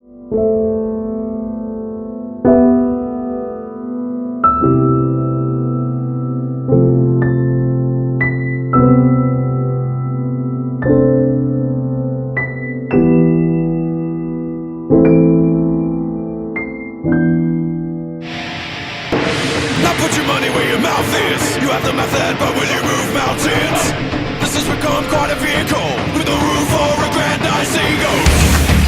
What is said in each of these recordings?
Now put your money where your mouth is. You have the method, but will you move mountains? This has become quite a vehicle with a roof or a grandiose ego.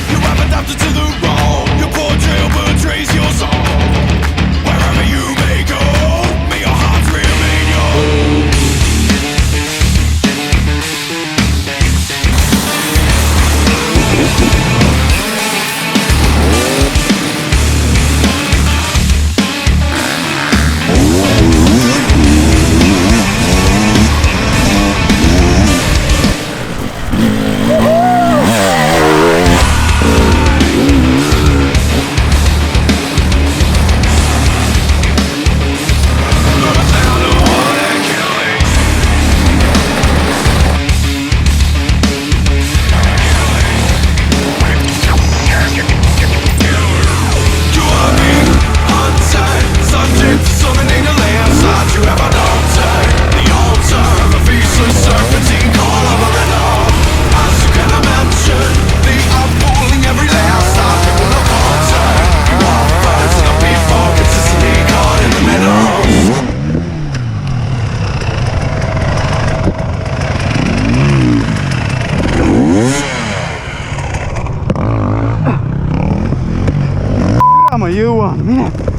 You have adapted to the role. Your poor drill betrays your soul. Wherever you may go, may your hearts remain yours. Ama you want, minä.